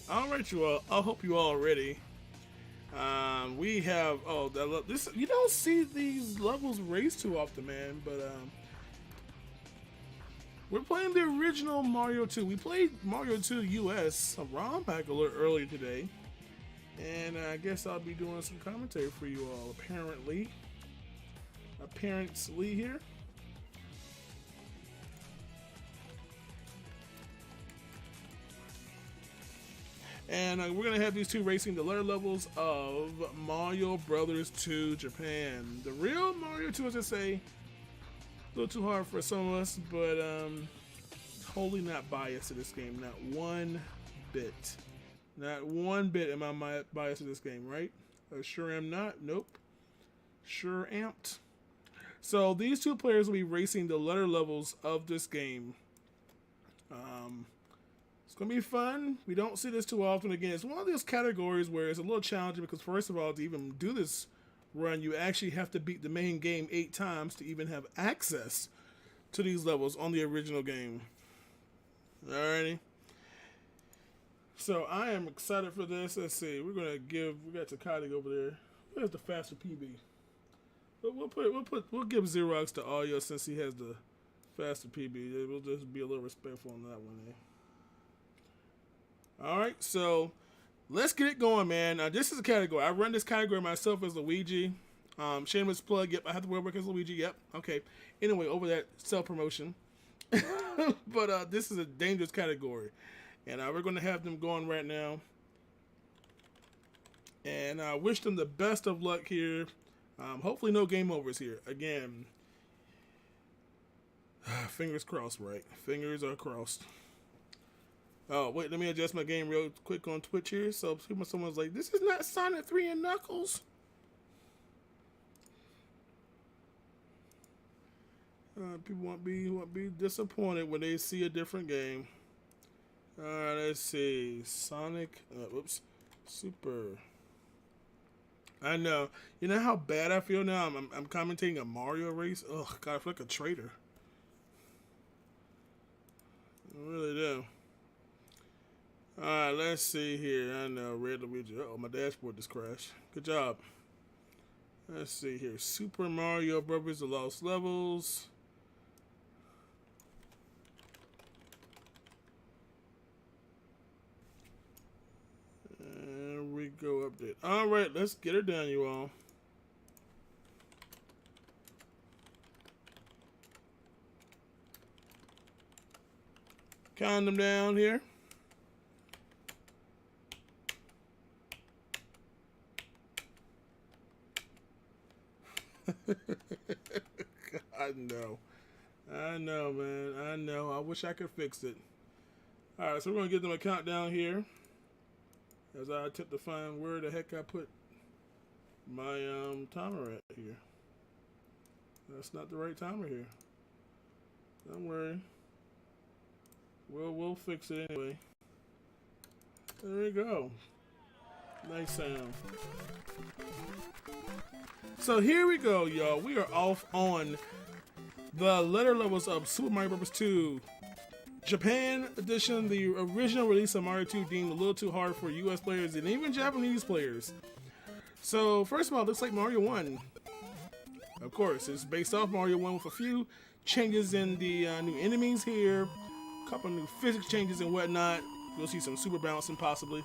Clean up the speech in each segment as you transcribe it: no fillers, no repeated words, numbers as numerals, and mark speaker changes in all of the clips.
Speaker 1: All right, you all. I hope you all are ready. We have this. You don't see these levels raced too often, man. But we're playing the original Mario 2. We played Mario 2 US a ROM pack a little earlier today, and I guess I'll be doing some commentary for you all. Apparently here. And we're going to have these two racing the layer levels of Mario Brothers 2 Japan. The real Mario 2, as I say, a little too hard for some of us, but totally not biased to this game. Not one bit. Not one bit am I biased to this game, right? I sure am not. Nope. Sure amped. So these two players will be racing the letter levels of this game. It's going to be fun. We don't see this too often. Again, it's one of those categories where it's a little challenging because, first of all, to even do this run, you actually have to beat the main game 8 times to even have access to these levels on the original game. Alrighty. So I am excited for this. Let's see. We got Tecate over there. Where's the faster PB? But we'll give Xerox the audio since he has the faster PB. We'll just be a little respectful on that one, All right, so let's get it going, man. This is a category. I run this category myself as Luigi. Shameless plug. Yep, I have to work as Luigi. Yep. Okay. Anyway, over that self promotion. But this is a dangerous category, and we're going to have them going right now. And I wish them the best of luck here. Hopefully, no game overs here. Again, fingers crossed, right? Fingers are crossed. Oh, wait, let me adjust my game real quick on Twitch here. So someone's like, this is not Sonic 3 and Knuckles. People won't be disappointed when they see a different game. Alright, let's see. Sonic, Super. I know. You know how bad I feel now? I'm commentating a Mario race. Ugh, God, I feel like a traitor. I really do. Alright, let's see here. I know, Red Luigi. Oh, my dashboard just crashed. Good job. Let's see here. Super Mario Brothers The Lost Levels. And we go update. Alright, let's get her done, you all. Count them down here. I know, man. I know. I wish I could fix it. All right, so we're gonna give them a countdown here, as I attempt to find where the heck I put my timer at here. That's not the right timer here. Don't worry. We'll fix it anyway. There we go. Nice sound. So here we go, y'all. We are off on the letter levels of Super Mario Bros. 2 Japan Edition, the original release of Mario 2 deemed a little too hard for US players and even Japanese players. So first of all, it looks like Mario 1. Of course, it's based off Mario 1 with a few changes in the new enemies here, a couple new physics changes and whatnot. You'll see some super balancing possibly.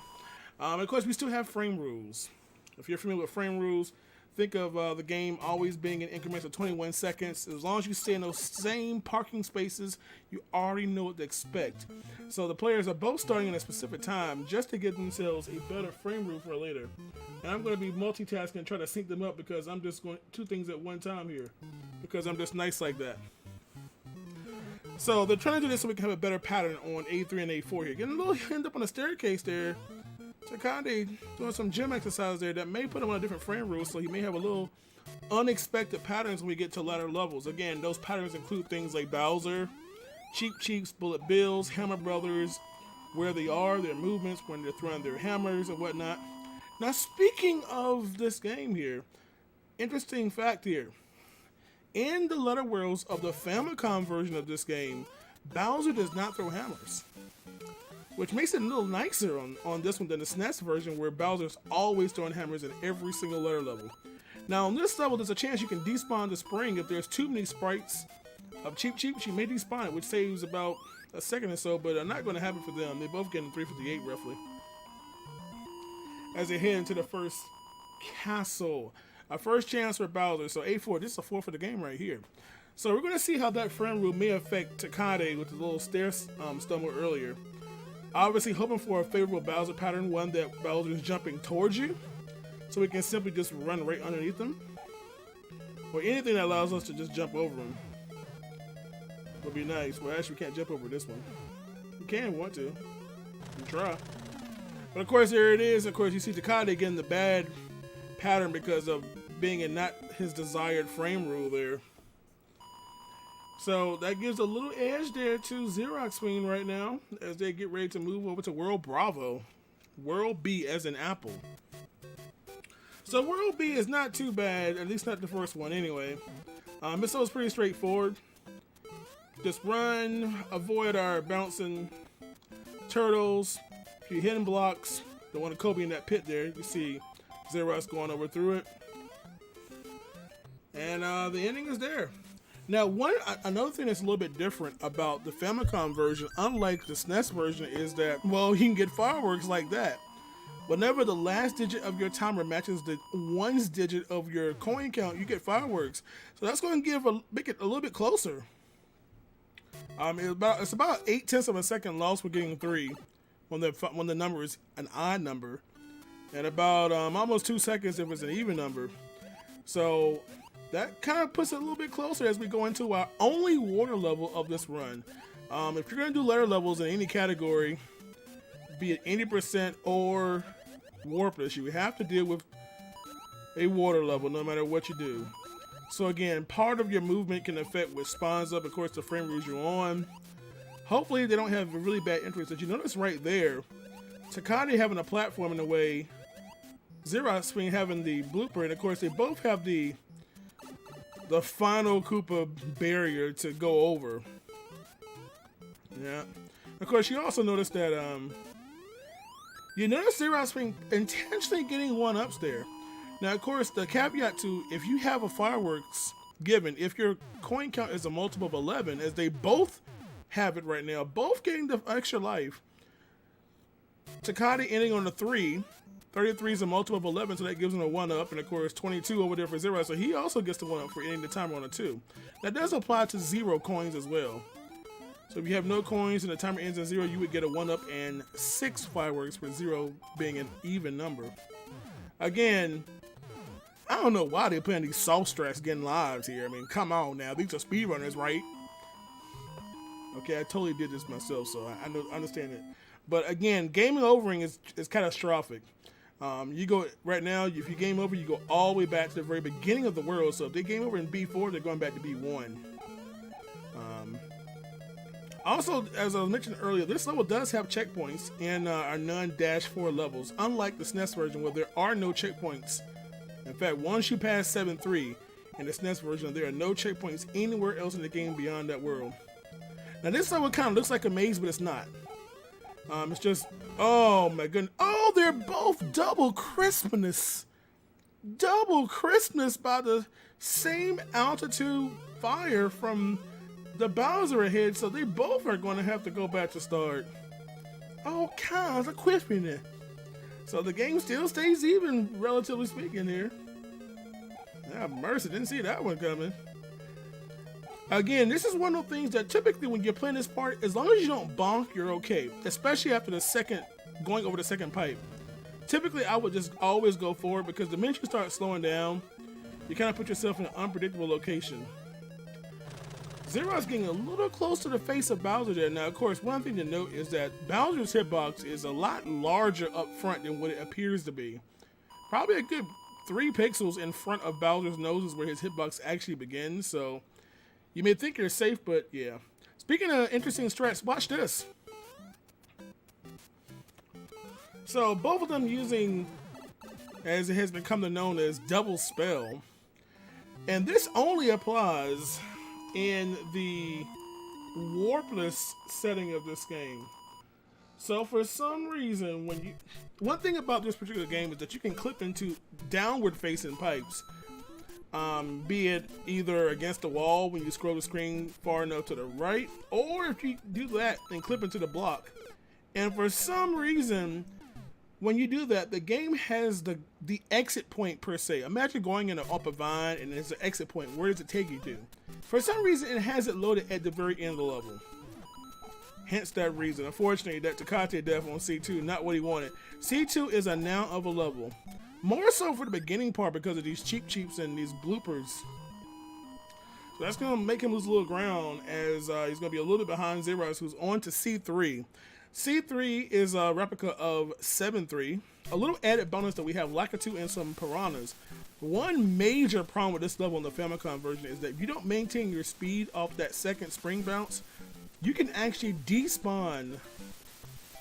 Speaker 1: Of course, we still have frame rules. If you're familiar with frame rules, think of the game always being in increments of 21 seconds. As long as you stay in those same parking spaces, you already know what to expect. So the players are both starting in a specific time just to give themselves a better frame rule for later. And I'm going to be multitasking and try to sync them up because I'm just going 2 things at one time here. Because I'm just nice like that. So they're trying to do this so we can have a better pattern on A3 and A4 here. Getting a little end up on a staircase there. Tecate doing some gym exercise there that may put him on a different frame rule, so he may have a little unexpected patterns when we get to latter levels. Again, those patterns include things like Bowser, Cheap Cheeks, Bullet Bills, Hammer Brothers, where they are, their movements, when they're throwing their hammers and whatnot. Now, speaking of this game here, interesting fact here. In the letter worlds of the Famicom version of this game, Bowser does not throw hammers. which makes it a little nicer on this one than the SNES version, where Bowser's always throwing hammers in every single letter level. Now on this level, there's a chance you can despawn the spring if there's too many sprites of Cheep Cheep. You may despawn it, which saves about a second or so, but not going to happen for them. They both getting 358 roughly as they head into the first castle. Our first chance for Bowser. So A4, this is a 4 for the game right here. So we're going to see how that frame rule may affect Tecate with the little stair stumble earlier. Obviously hoping for a favorable Bowser pattern, one that Bowser is jumping towards you, so we can simply just run right underneath them. Or anything that allows us to just jump over them would be nice. Well, actually we can't jump over this one. We can, want to. We try. But of course there it is. Of course you see Tecate getting the bad pattern because of being in not his desired frame rule there. So that gives a little edge there to xeroxfiend right now as they get ready to move over to World Bravo. World B as in Apple. So World B is not too bad, at least not the first one anyway. This was pretty straightforward. Just run, avoid our bouncing turtles, a few hidden blocks. Don't want to Kobe in that pit there. You see Xerox going over through it. And the ending is there. Now, another thing that's a little bit different about the Famicom version, unlike the SNES version, is that, well, you can get fireworks like that. Whenever the last digit of your timer matches the ones digit of your coin count, you get fireworks. So that's going to make it a little bit closer. It's about 0.8 of a second loss for getting 3 when the number is an odd number, and about almost 2 seconds if it's an even number. So that kind of puts it a little bit closer as we go into our only water level of this run. If you're going to do letter levels in any category, be it 80% or Warpless, you have to deal with a water level no matter what you do. So again, part of your movement can affect what spawns up, of course, the frame rules you're on. Hopefully they don't have a really bad entrance. As you notice right there, Tecate having a platform in the way, xeroxfiend having the blooper, and of course they both have the final Koopa barrier to go over. Yeah. Of course, you also notice that you notice xeroxfiend intentionally getting one-ups there. Now, of course, the caveat to if you have a fireworks given, if your coin count is a multiple of 11, as they both have it right now, both getting the extra life. Tecate ending on a 3. 33 is a multiple of 11, so that gives him a 1-up, and of course 22 over there for Xerox, so he also gets the 1-up for ending the timer on a 2. That does apply to 0 coins as well. So if you have no coins and the timer ends at 0, you would get a 1-up and 6 fireworks for 0 being an even number. Again, I don't know why they're playing these soft strats getting lives here. I mean, come on now, these are speedrunners, right? Okay, I totally did this myself, so I understand it. But again, gaming overing is catastrophic. You go right now, if you game over, you go all the way back to the very beginning of the world. So if they game over in B4, they're going back to B1. Also, as I mentioned earlier, this level does have checkpoints in our non-4 levels, unlike the SNES version where there are no checkpoints. In fact, once you pass 7-3 in the SNES version, there are no checkpoints anywhere else in the game beyond that world. Now this level kind of looks like a maze, but it's not. It's just, oh my goodness. Oh, they're both double crispness. Double crispness by the same altitude fire from the Bowser ahead, so they both are going to have to go back to start. All kinds of crispiness. So the game still stays even, relatively speaking here. Ah, mercy, didn't see that one coming. Again, this is one of the things that typically when you're playing this part, as long as you don't bonk, you're okay. Especially after going over the second pipe. Typically, I would just always go forward because the minute you start slowing down, you kind of put yourself in an unpredictable location. Xerox getting a little close to the face of Bowser there. Now, of course, one thing to note is that Bowser's hitbox is a lot larger up front than what it appears to be. Probably a good 3 pixels in front of Bowser's nose is where his hitbox actually begins, so you may think you're safe, but yeah. Speaking of interesting strats, watch this. So both of them using, as it has become known as, double spell. And this only applies in the Warpless setting of this game. So for some reason, one thing about this particular game is that you can clip into downward facing pipes. Be it either against the wall when you scroll the screen far enough to the right, or if you do that, then clip into the block. And for some reason, when you do that, the game has the exit point per se. Imagine going in up a vine and there's an exit point. Where does it take you to? For some reason, it has it loaded at the very end of the level. Hence that reason. Unfortunately, that Tecate death on C2, not what he wanted. C2 is a noun of a level. More so for the beginning part because of these cheeps and these bloopers. So that's going to make him lose a little ground as he's going to be a little bit behind Xerox, who's on to C3. C3 is a replica of 7-3. A little added bonus that we have Lakitu and some piranhas. One major problem with this level in the Famicom version is that if you don't maintain your speed off that second spring bounce, you can actually despawn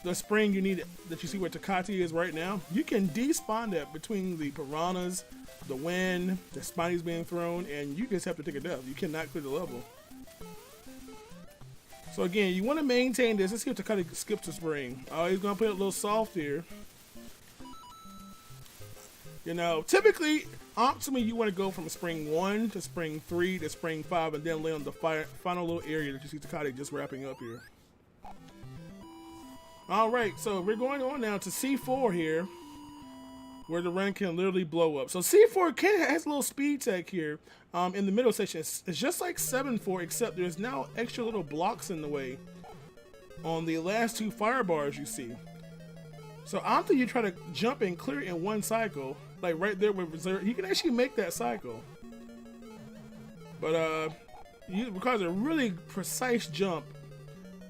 Speaker 1: the spring you need that you see where Tecate is right now. You can despawn that between the piranhas, the wind, the spinies being thrown, and you just have to take a death. You cannot clear the level. So again, you want to maintain this. Let's see if Tecate skips the spring. Oh, he's going to play it a little soft here. You know, typically, optimally, you want to go from spring 1 to spring 3 to spring 5 and then lay on the final little area that you see Tecate just wrapping up here. Alright, so we're going on now to C4 here, where the run can literally blow up. So C4 has a little speed tech here in the middle section. It's just like 7-4, except there's now extra little blocks in the way on the last two fire bars you see. So after you try to jump and clear in one cycle, like right there with reserve, you can actually make that cycle. But it requires a really precise jump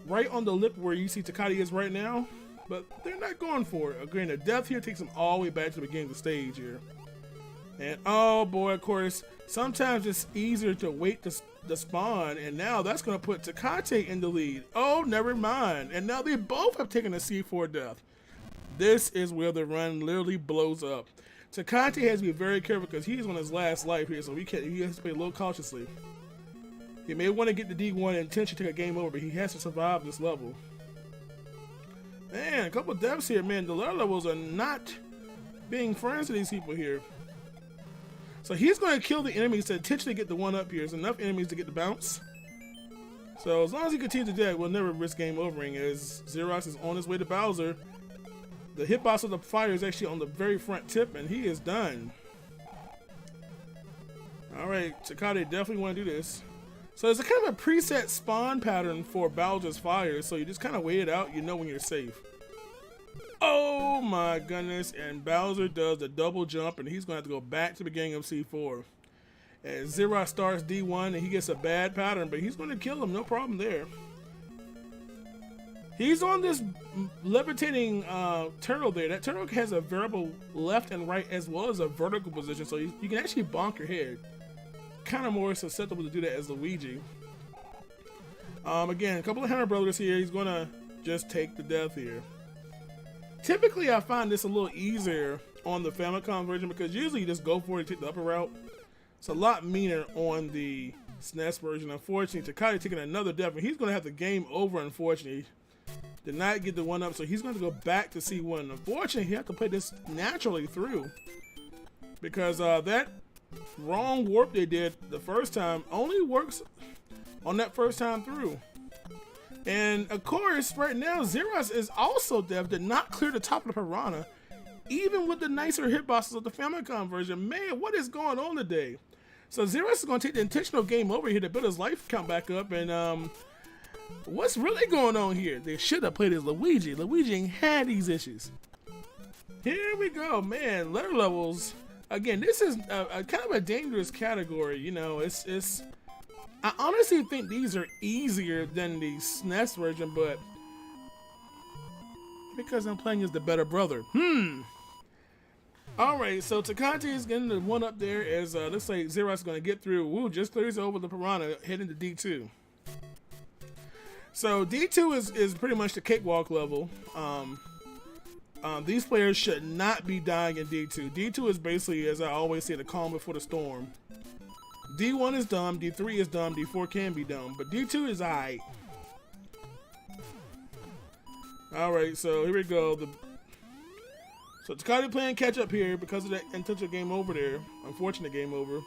Speaker 1: right on the lip where you see Tecate is right now, but they're not going for it. Again, the death here takes them all the way back to the beginning of the stage here. And oh boy, of course, sometimes it's easier to wait the spawn, and now that's going to put Tecate in the lead. Oh, never mind. And now they both have taken a C4 death. This is where the run literally blows up. Tecate has to be very careful because he's on his last life here, so he has to play a little cautiously. He may want to get the D1 and intentionally take a game over, but he has to survive this level. Man, a couple of deaths here, man. The lower levels are not being friends to these people here. So he's going to kill the enemies to intentionally get the one up here. There's enough enemies to get the bounce. So as long as he continues to do that, we'll never risk game overing as Xerox is on his way to Bowser. The hitbox of the fire is actually on the very front tip, and he is done. Alright, Tecate definitely want to do this. So it's a kind of a preset spawn pattern for Bowser's fire, so you just kind of wait it out, you know when you're safe. Oh my goodness, and Bowser does the double jump, and he's going to have to go back to the beginning of C4. And Xerox starts D1, and he gets a bad pattern, but he's going to kill him, no problem there. He's on this levitating turtle there. That turtle has a variable left and right as well as a vertical position, so you can actually bonk your head. Kind of more susceptible to do that as Luigi. Again, a couple of Hunter brothers here. He's going to just take the death here. Typically, I find this a little easier on the Famicom version because usually you just go for it and take the upper route. It's a lot meaner on the SNES version. Unfortunately, Tecate taking another death, and he's going to have the game over, unfortunately. Did not get the one up, so he's going to go back to C1. Unfortunately, he had to play this naturally through because that wrong warp they did the first time only works on that first time through. And of course, right now, Xerox is also deaf, did not clear the top of the piranha, even with the nicer hitboxes of the Famicom version. Man, what is going on today? So Xerox is going to take the intentional game over here to build his life count back up, and what's really going on here? They should have played as Luigi. Luigi ain't had these issues. Here we go, man. Letter levels. Again, this is a kind of a dangerous category. You know, it's. I honestly think these are easier than the SNES version, but because I'm playing as the better brother. Alright, so Tecate is getting the one up there as looks like Xerox is going to get through. Woo, just clears over the piranha, heading to D2. So D2 is pretty much the cakewalk level. These players should not be dying in D2. D2 is basically, as I always say, the calm before the storm. D1 is dumb, D3 is dumb, D4 can be dumb, but D2 is alright. All right, so here we go. So Tecate playing catch up here because of that intentional game over there. Unfortunate game over.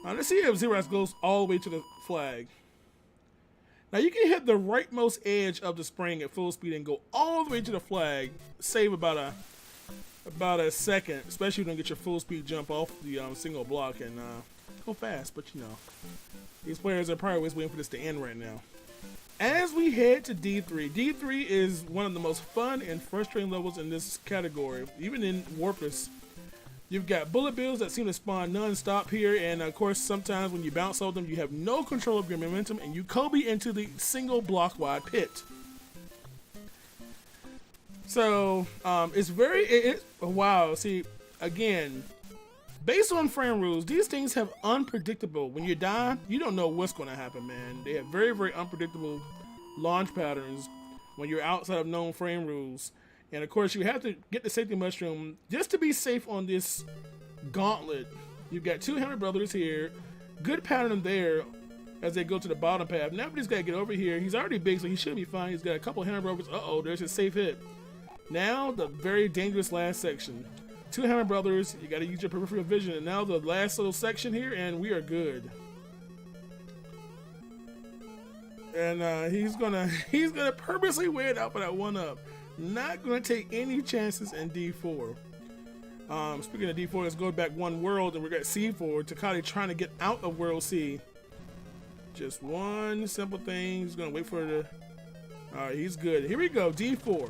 Speaker 1: Let's see if Xerox goes all the way to the flag. Now you can hit the rightmost edge of the spring at full speed and go all the way to the flag. Save about a second, especially when you get your full speed jump off the single block and go fast. But you know, these players are probably always waiting for this to end right now. As we head to D3, D3 is one of the most fun and frustrating levels in this category. Even in Warpless, you've got bullet bills that seem to spawn non-stop here, and of course sometimes when you bounce off them you have no control of your momentum and you Kobe into the single block wide pit. So wow, see, again, based on frame rules, these things have unpredictable. When you die, you don't know what's going to happen, man. They have very, very unpredictable launch patterns when you're outside of known frame rules. And of course, you have to get the safety mushroom just to be safe on this gauntlet. You've got two Hammer Brothers here. Good pattern there as they go to the bottom path. Now he's got to get over here. He's already big, so he should be fine. He's got a couple Hammer Brothers. Uh-oh, there's a safe hit. Now, the very dangerous last section. Two Hammer Brothers, you gotta use your peripheral vision, and now the last little section here, and we are good. And he's gonna purposely wait out for that one up. Not gonna take any chances in D4. Speaking of D4, let's go back one world, and we're at C4. Tecate trying to get out of World C. Just one simple thing. He's gonna wait for the. All right, he's good. Here we go, D4.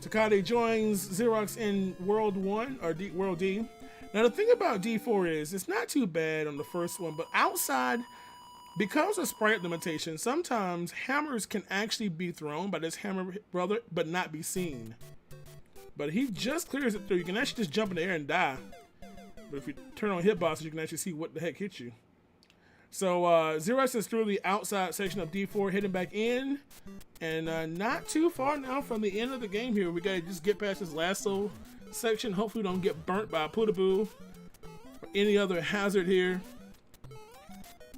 Speaker 1: Tecate joins Xerox in World 1, or World D. Now the thing about D4 is, it's not too bad on the first one, but outside, because of sprite limitation, sometimes hammers can actually be thrown by this Hammer Brother, but not be seen. But he just clears it through. You can actually just jump in the air and die. But if you turn on hitboxes, you can actually see what the heck hit you. So Xerox is through the outside section of D4, heading back in, and not too far now from the end of the game here. We gotta just get past this last little section. Hopefully we don't get burnt by a Putaboo or any other hazard here.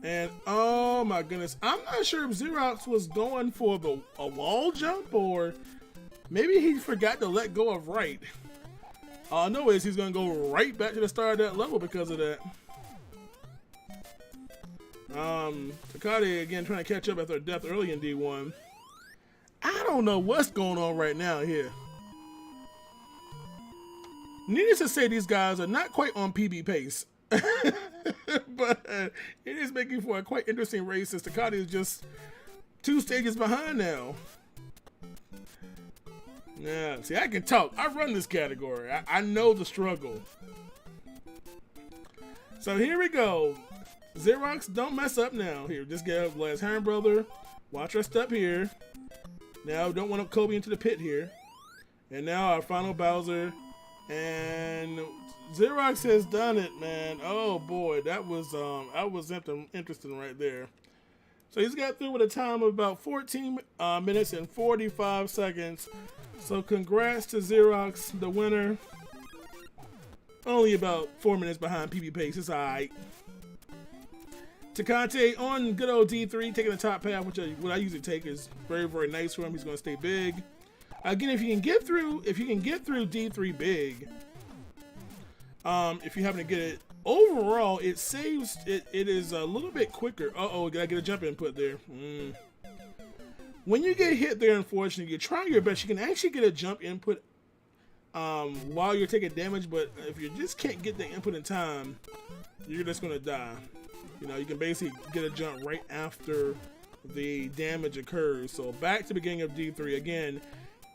Speaker 1: And oh my goodness, I'm not sure if Xerox was going for a wall jump or maybe he forgot to let go of right. All I know is he's gonna go right back to the start of that level because of that. Tecate again trying to catch up after a death early in D1. I don't know what's going on right now here. Needless to say, these guys are not quite on PB pace. But it is making for a quite interesting race since Tecate is just 2 stages behind now. Yeah, see, I can talk. I run this category. I know the struggle. So here we go. Xerox, don't mess up now. Here, just get up last Hammer Brother. Watch our step here. Now, don't want to Kobe into the pit here. And now our final Bowser. And Xerox has done it, man. Oh boy, that was interesting right there. So he's got through with a time of about 14 minutes and 45 seconds. So congrats to Xerox, the winner. Only about 4 minutes behind PB pace. It's alright. Tecate on good old D3, taking the top path, which what I usually take is very, very nice for him. He's going to stay big. Again, if you can get through D3 big, if you happen to get it, overall it saves. It is a little bit quicker. Uh-oh, gotta get a jump input there. When you get hit there, unfortunately, you try your best. You can actually get a jump input while you're taking damage, but if you just can't get the input in time, you're just going to die. You know, you can basically get a jump right after the damage occurs. So back to the beginning of D3 again.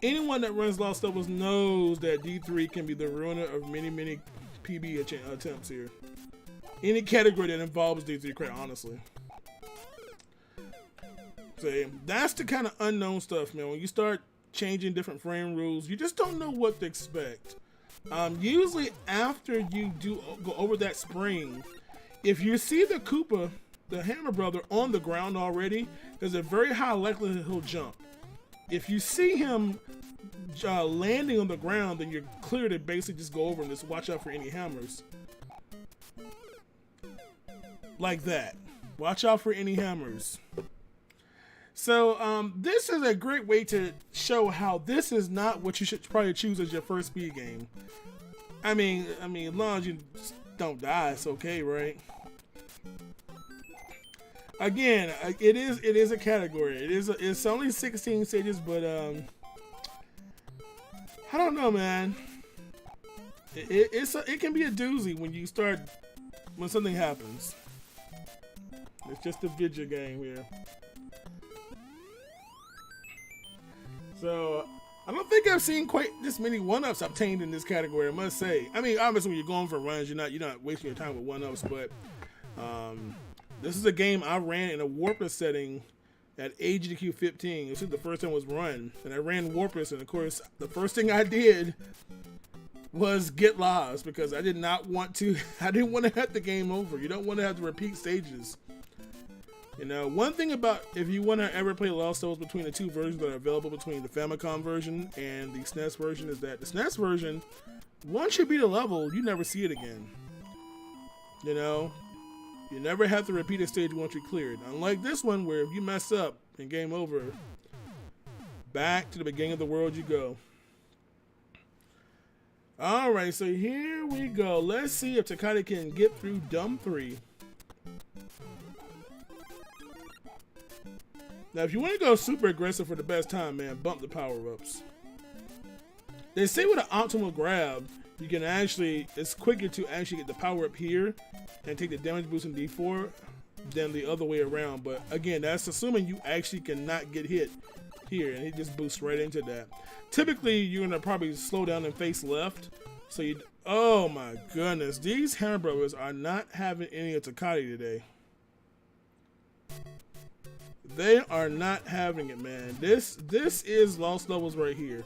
Speaker 1: Anyone that runs Lost Levels knows that D3 can be the ruiner of many, many PB attempts here. Any category that involves D3, quite honestly. So that's the kind of unknown stuff, man. When you start changing different frame rules, you just don't know what to expect. Usually after you go over that spring, if you see the Koopa, the Hammer Brother, on the ground already, there's a very high likelihood he'll jump. If you see him landing on the ground, then you're clear to basically just go over and just watch out for any hammers. Like that. Watch out for any hammers. So this is a great way to show how this is not what you should probably choose as your first speed game. I mean, as long as you don't die, it's okay, right? Again, it is a category. It's only 16 stages, but I don't know, man. It can be a doozy when something happens. It's just a video game here. So I don't think I've seen quite this many 1-ups obtained in this category, I must say. I mean, obviously when you're going for runs, you're not wasting your time with 1-ups, but this is a game I ran in a Warpless setting at AGDQ 15. This is the first time it was run, and I ran Warpless, and of course the first thing I did was get lost because I didn't want to have the game over. You don't want to have to repeat stages. You know, one thing about if you want to ever play Lost Souls between the two versions that are available between the Famicom version and the SNES version is that the SNES version, once you beat a level, you never see it again. You know, you never have to repeat a stage once you clear it. Unlike this one where if you mess up and game over, back to the beginning of the world you go. Alright, so here we go. Let's see if Tecate can get through Dumb 3. Now, if you want to go super aggressive for the best time, man, bump the power-ups. They say with an optimal grab, you can it's quicker to actually get the power-up here and take the damage boost in D4 than the other way around. But again, that's assuming you actually cannot get hit here, and it just boosts right into that. Typically, you're going to probably slow down and face left. So oh my goodness, these Hammer Brothers are not having any of Tecate today. They are not having it, man. This is Lost Levels right here.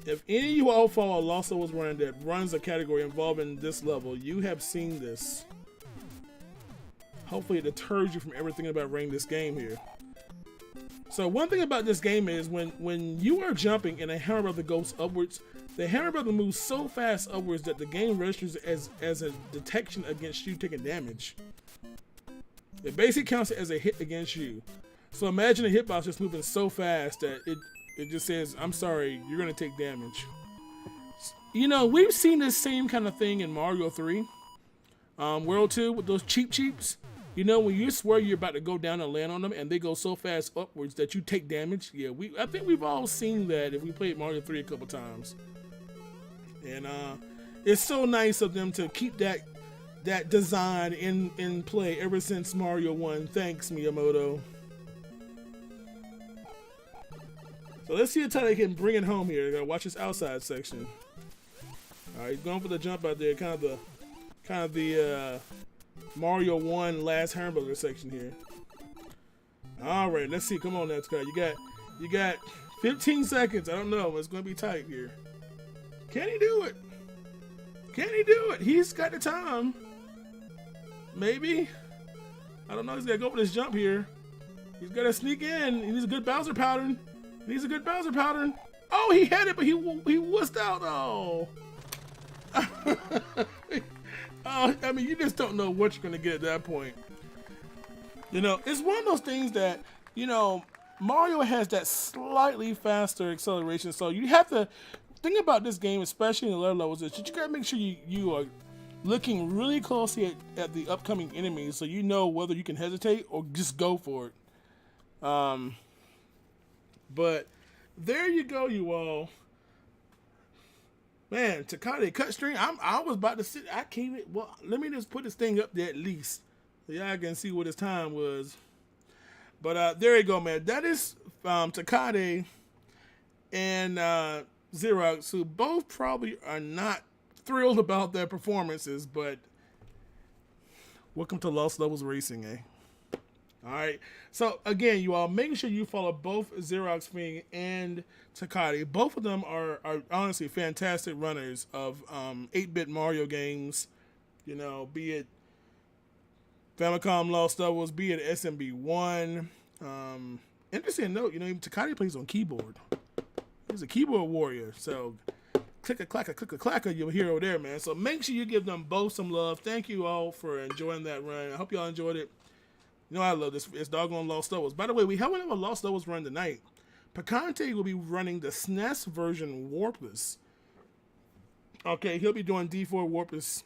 Speaker 1: If any of you all follow a Lost Levels run that runs a category involving this level, you have seen this. Hopefully it deters you from everything about running this game here. So one thing about this game is when you are jumping and a Hammer Brother goes upwards, the Hammer Brother moves so fast upwards that the game registers as a detection against you taking damage. It basically counts as a hit against you. So imagine a hitbox just moving so fast that it just says, I'm sorry, you're going to take damage. You know, we've seen this same kind of thing in Mario 3. World 2 with those cheeps. You know, when you swear you're about to go down and land on them and they go so fast upwards that you take damage. Yeah, I think we've all seen that if we played Mario 3 a couple times. And it's so nice of them to keep that design in play ever since Mario 1. Thanks, Miyamoto. So let's see if Tecate can bring it home here. Gotta watch this outside section. All right, he's going for the jump out there, kind of the Mario 1 last hamburger section here. All right, let's see. Come on now, Tecate. You got 15 seconds. I don't know. It's gonna be tight here. Can he do it? Can he do it? He's got the time. Maybe. I don't know. He's got to go for this jump here. He's got to sneak in. He needs a good Bowser pattern. He needs a good Bowser pattern. Oh, he had it, but he wussed out. Oh. Oh, I mean, you just don't know what you're going to get at that point. You know, it's one of those things that, you know, Mario has that slightly faster acceleration. So you have to think about this game, especially in the lower levels, is that you got to make sure you are looking really closely at the upcoming enemies so you know whether you can hesitate or just go for it. But there you go, you all. Man, Tecate cut string. I was about to sit. I can't. Well, let me just put this thing up there at least so y'all can see what his time was. But there you go, man. That is Tecate and Xerox, who both probably are not thrilled about their performances, but welcome to Lost Levels Racing, eh? All right. So again, you all, make sure you follow both xeroxfiend and Tecate. Both of them are honestly fantastic runners of 8-bit Mario games. You know, be it Famicom Lost Levels, be it SMB1. Interesting note, you know, Tecate plays on keyboard. He's a keyboard warrior. So click-a-clack-a, you'll hear over there, man. So make sure you give them both some love. Thank you all for enjoying that run. I hope y'all enjoyed it. You know I love this. It's doggone Lost Levels. By the way, we have another Lost Levels run tonight. Tecate will be running the SNES version Warpless. Okay, he'll be doing D4 Warpless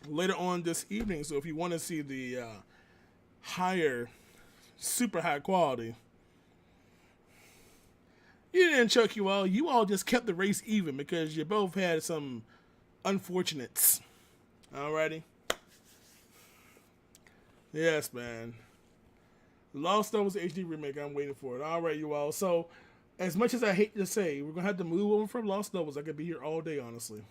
Speaker 1: later on this evening. So if you want to see the higher, super high quality, you didn't choke you all. You all just kept the race even because you both had some unfortunates. Alrighty. Yes, man. Lost Levels HD remake. I'm waiting for it. Alright, you all. So, as much as I hate to say, we're going to have to move over from Lost Levels. I could be here all day, honestly.